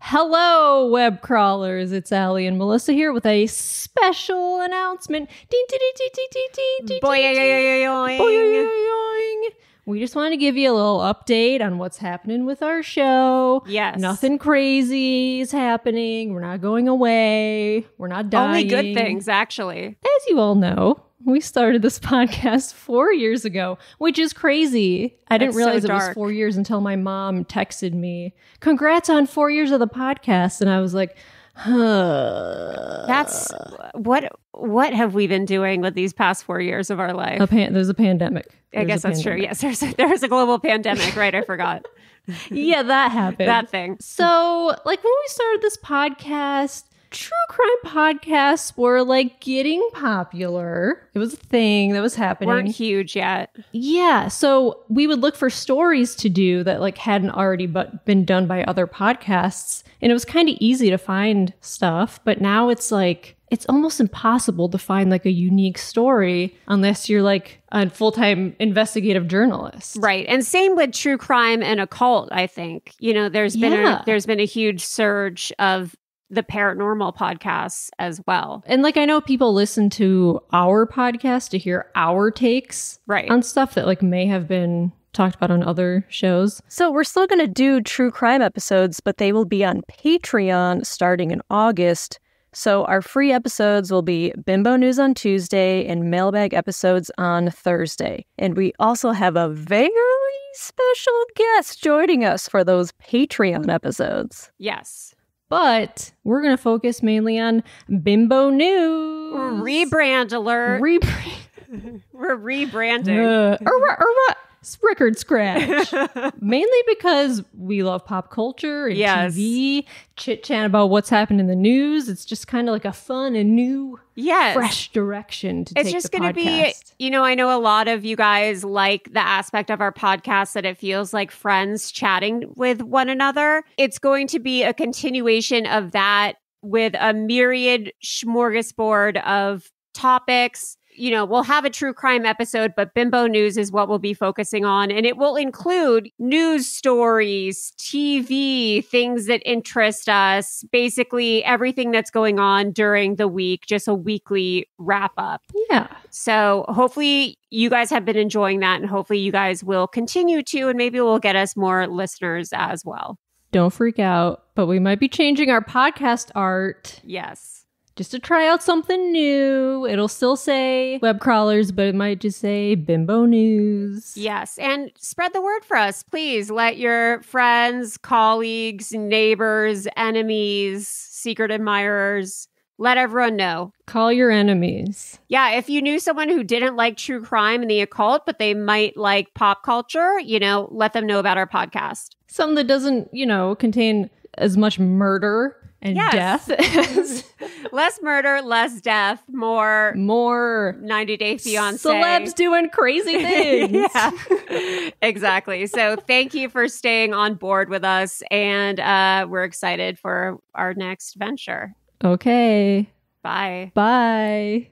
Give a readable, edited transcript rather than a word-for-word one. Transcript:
Hello, web crawlers. It's Allie and Melissa here with a special announcement. Boing. We just wanted to give you a little update on what's happening with our show. Yes. Nothing crazy is happening. We're not going away. We're not dying. Only good things, actually. As you all know, we started this podcast 4 years ago, which is crazy. I didn't realize it was 4 years until my mom texted me, "Congrats on 4 years of the podcast." And I was like, That's what have we been doing with these past 4 years of our life? There's a pandemic. I guess that's true. Yes, there's a global pandemic, right? I forgot. Yeah, that happened. That thing. So, like, when we started this podcast, true crime podcasts were like getting popular. It was a thing that was happening. Weren't huge yet. Yeah. So we would look for stories to do that like hadn't already been done by other podcasts. And it was kind of easy to find stuff. But now it's like, it's almost impossible to find like a unique story unless you're like a full-time investigative journalist. Right. And same with true crime and occult, I think. You know, there's been a huge surge of the paranormal podcasts as well. And like, I know people listen to our podcast to hear our takes on stuff that like may have been talked about on other shows. So we're still going to do true crime episodes, but they will be on Patreon starting in August. So our free episodes will be Bimbo News on Tuesday and Mailbag episodes on Thursday. And we also have a very special guest joining us for those Patreon episodes. Yes. But we're going to focus mainly on Bimbo News. Rebrand alert. We're rebranding. Record scratch. Mainly because we love pop culture and TV, chit-chat about what's happened in the news. It's just kind of like a fun and new, fresh direction to take the podcast. It's just going to be, you know, I know a lot of you guys like the aspect of our podcast that it feels like friends chatting with one another. It's going to be a continuation of that with a myriad smorgasbord of topics. You know, we'll have a true crime episode, but Bimbo News is what we'll be focusing on. And it will include news stories, TV, things that interest us, basically everything that's going on during the week, just a weekly wrap up. Yeah. So hopefully you guys have been enjoying that and hopefully you guys will continue to, and maybe we'll get us more listeners as well. Don't freak out, but we might be changing our podcast art. Yes. Just to try out something new. It'll still say Web Crawlers, but it might just say Bimbo News. Yes. And spread the word for us. Please let your friends, colleagues, neighbors, enemies, secret admirers, let everyone know. Call your enemies. Yeah. If you knew someone who didn't like true crime and the occult, but they might like pop culture, you know, let them know about our podcast. Something that doesn't, you know, contain as much murder and death. Less murder, less death, more 90 Day Fiancé. Celebs doing crazy things. Yeah, exactly. So thank you for staying on board with us. And we're excited for our next venture. Okay. Bye. Bye.